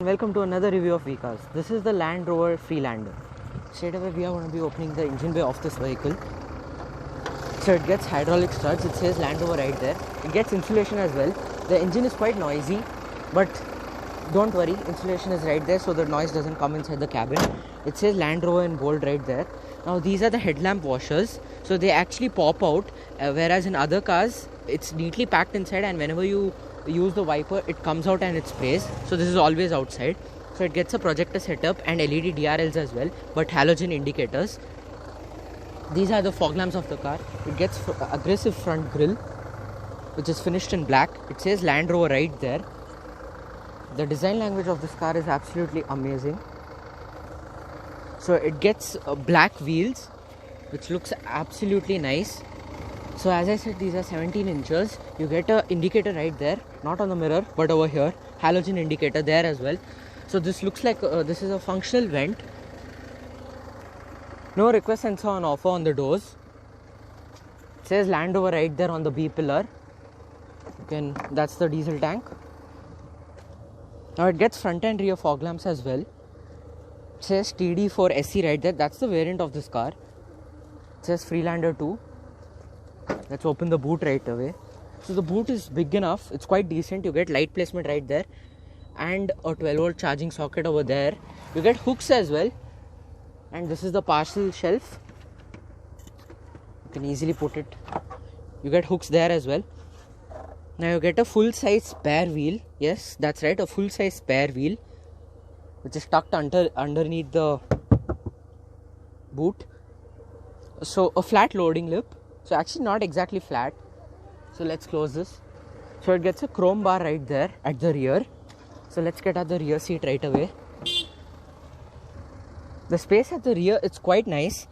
Welcome to another review of V-Cars. This is the Land Rover Freelander. Straight away we are going to be opening the engine bay of this vehicle. So it gets hydraulic struts, it says Land Rover right there. It gets insulation as well. The engine is quite noisy, but don't worry, insulation is right there so the noise doesn't come inside the cabin. It says Land Rover in bold right there. Now these are the headlamp washers, so they actually pop out, whereas in other cars it's neatly packed inside, and whenever you use the wiper it comes out and it sprays. So this is always outside. So it gets a projector setup and LED DRLs as well, but halogen indicators. These are the fog lamps of the car. It gets aggressive front grille, which is finished in black. It says Land Rover right there. The design language of this car is absolutely amazing. So it gets black wheels, which looks absolutely nice. So as I said, these are 17 inches. You get an indicator right there, not on the mirror but over here, halogen indicator there as well. So this looks like this is a functional vent. No request sensor on offer on the doors. It says Land Rover right there on the B pillar. That's the diesel tank. Now it gets front and rear fog lamps as well. It says TD4 SE right there. That's the variant of this car. It says Freelander 2. Let's open the boot right away. So the boot is big enough. It's quite decent. You get light placement right there and a 12-volt charging socket over there. You get hooks as well. And this is the parcel shelf. You can easily put it. You get hooks there as well. Now you get a full-size spare wheel. Yes, that's right, a full-size spare wheel, which is tucked underneath the boot. So a flat loading lip. So actually not exactly flat. So let's close this. So it gets a chrome bar right there at the rear. So let's get at the rear seat right away. The space at the rear, it's quite nice.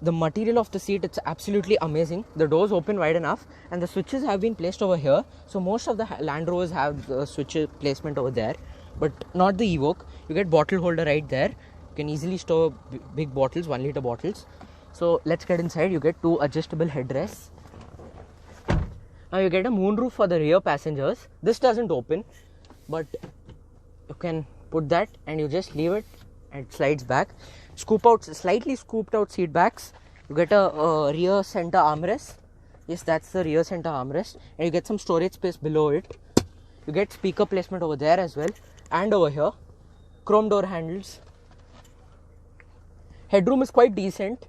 The material of the seat, it's absolutely amazing. The doors open wide enough and the switches have been placed over here. So most of the Land Rovers have the switch placement over there, but not the Evoque. You get bottle holder right there. You can easily store big bottles, 1 liter bottles. So let's get inside. You get 2 adjustable headrests. Now you get a moonroof for the rear passengers. This doesn't open, but you can put that and you just leave it and it slides back. Slightly scooped out seat backs. You get a rear center armrest. Yes, that's the rear center armrest. And you get some storage space below it. You get speaker placement over there as well. And over here, chrome door handles. Headroom is quite decent.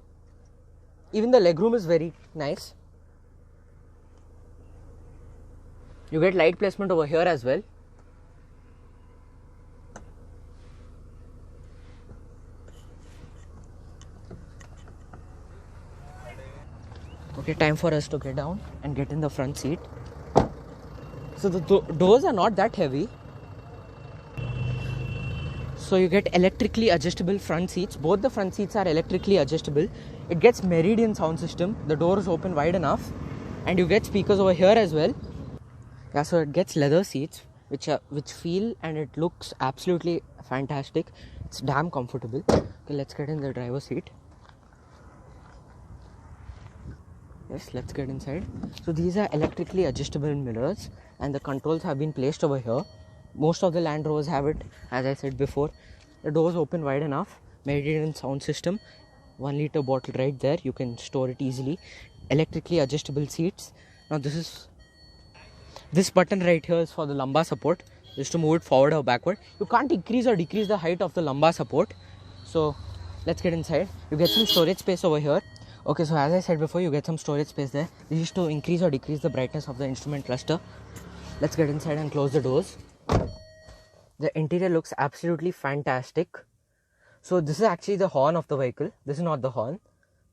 Even the legroom is very nice. You get light placement over here as well. Okay, time for us to get down and get in the front seat. So the doors are not that heavy. So you get electrically adjustable front seats. Both the front seats are electrically adjustable. It gets Meridian sound system. The doors open wide enough. And you get speakers over here as well. Yeah, so it gets leather seats, which feel and it looks absolutely fantastic. It's damn comfortable. Okay, let's get in the driver's seat. Yes, let's get inside. So these are electrically adjustable mirrors and the controls have been placed over here. Most of the Land Rovers have it, as I said before. The doors open wide enough. Meridian sound system. 1 liter bottle right there. You can store it easily. Electrically adjustable seats. Now this button right here is for the lumbar support. Just to move it forward or backward. You can't increase or decrease the height of the lumbar support. So let's get inside. You get some storage space over here. Okay, so as I said before, you get some storage space there. This is to increase or decrease the brightness of the instrument cluster. Let's get inside and close the doors. The interior looks absolutely fantastic. So this is actually the horn of the vehicle. This is not the horn,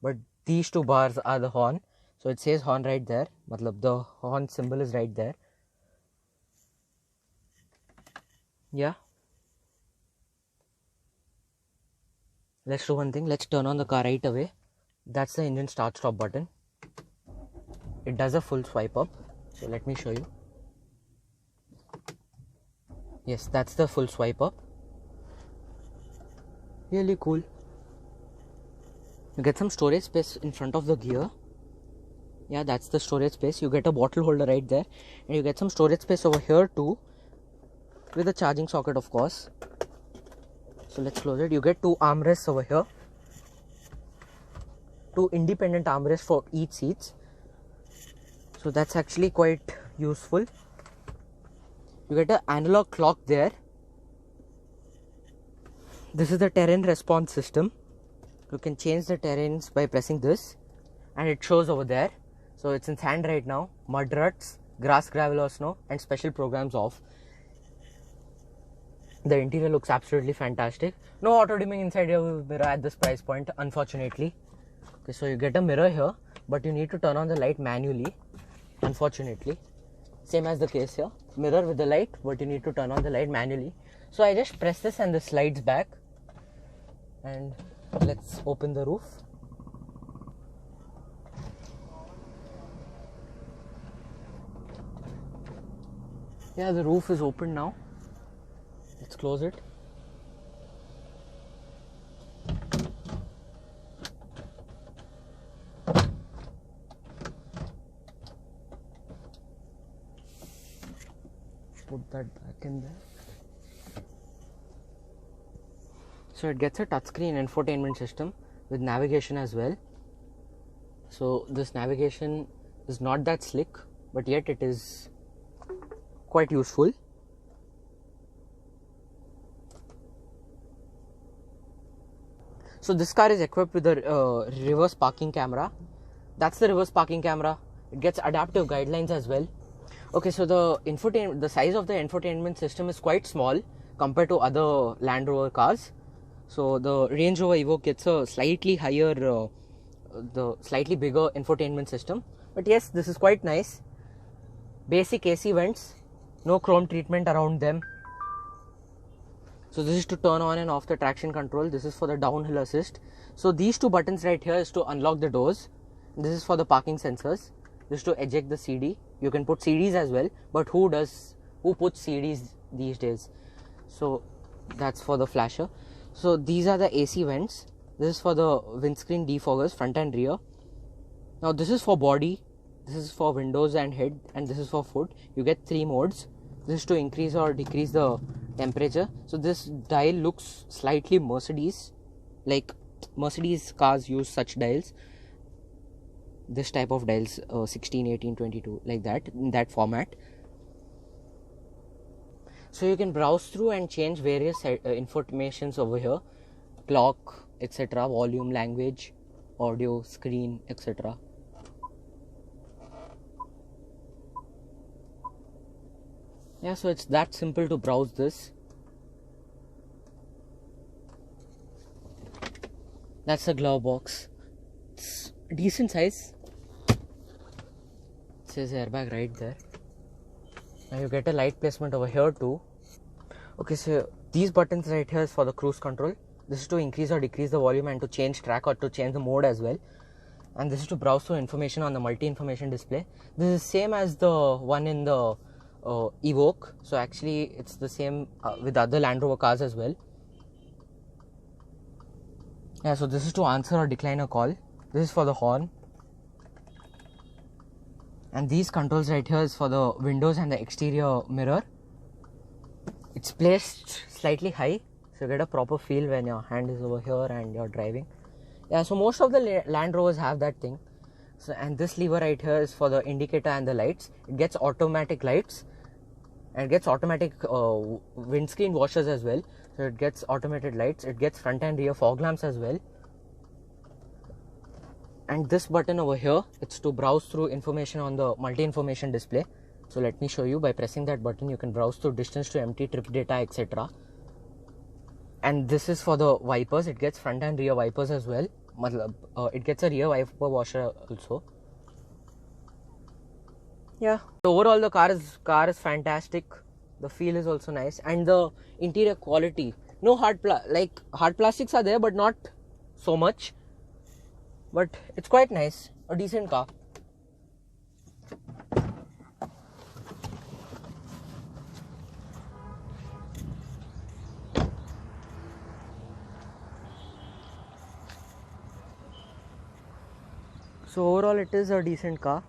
but these 2 bars are the horn. So it says horn right there. Matlab the horn symbol is right there. Yeah. Let's do one thing. Let's turn on the car right away. That's the engine start stop button. It does a full swipe up. So let me show you. Yes, that's the full swipe up. Really cool. You get some storage space in front of the gear. Yeah, that's the storage space. You get a bottle holder right there, and you get some storage space over here too, with a charging socket, of course. So let's close it. You get two armrests over here, two independent armrests for each seats. So that's actually quite useful. You get an analog clock there. This is the terrain response system. You can change the terrains by pressing this, and it shows over there. So it's in sand right now, mud ruts, grass, gravel or snow, and special programs off. The interior looks absolutely fantastic. No auto dimming inside your mirror at this price point, unfortunately. Okay, so you get a mirror here, but you need to turn on the light manually, unfortunately. Same as the case here, mirror with the light, but you need to turn on the light manually. So I just press this and this slides back. And let's open the roof. Yeah, the roof is open now. Let's close it. Put that back in there. So it gets a touchscreen infotainment system with navigation as well. So this navigation is not that slick, but yet it is quite useful. So this car is equipped with a reverse parking camera. That's the reverse parking camera. It gets adaptive guidelines as well. Okay, so the size of the infotainment system is quite small compared to other Land Rover cars. So the Range Rover Evoque gets a slightly higher, the slightly bigger infotainment system. But yes, this is quite nice. Basic AC vents, no chrome treatment around them. So this is to turn on and off the traction control. This is for the downhill assist. So these two buttons right here is to unlock the doors. This is for the parking sensors. This is to eject the CD. You can put CDs as well, but who puts CDs these days? So that's for the flasher. So these are the AC vents. This is for the windscreen defoggers, front and rear. Now this is for body, this is for windows and head, and this is for foot. You get 3 modes. This is to increase or decrease the temperature. So this dial looks slightly Mercedes, like Mercedes cars use such dials. This type of dials, 16, 18, 22, like that, in that format. So you can browse through and change various informations over here, clock, etc., volume, language, audio, screen, etc. Yeah, so it's that simple to browse this. That's the glove box. It's decent size. It says airbag right there. Now you get a light placement over here too. Okay, so these buttons right here is for the cruise control. This is to increase or decrease the volume and to change track or to change the mode as well. And this is to browse through information on the multi-information display. This is same as the one in the Evoque. So actually it's the same with other Land Rover cars as well. Yeah, so this is to answer or decline a call. This is for the horn. And these controls right here is for the windows and the exterior mirror. It's placed slightly high, so you get a proper feel when your hand is over here and you're driving. Yeah, so most of the Land Rovers have that thing. So, and this lever right here is for the indicator and the lights. It gets automatic lights and it gets automatic windscreen washers as well. So it gets automated lights. It gets front and rear fog lamps as well. And this button over here, it's to browse through information on the multi-information display. So let me show you. By pressing that button, you can browse through distance to empty, trip data, etc. And this is for the wipers. It gets front and rear wipers as well. It gets a rear wiper washer also. Yeah. Overall, the car is fantastic. The feel is also nice, and the interior quality. No hard plastics are there, but not so much. But it's quite nice. A decent car. So overall it is a decent car.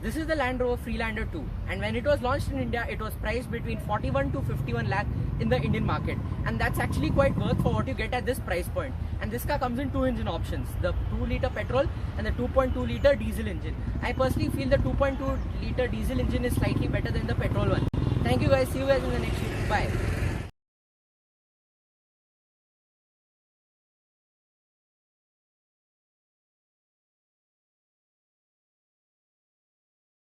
This is the Land Rover Freelander 2, and when it was launched in India, it was priced between 41 to 51 lakh in the Indian market, and that's actually quite worth for what you get at this price point. And this car comes in two engine options, the 2-liter petrol and the 2.2-liter diesel engine. I personally feel the 2.2-liter diesel engine is slightly better than the petrol one. Thank you guys, see you guys in the next video, bye.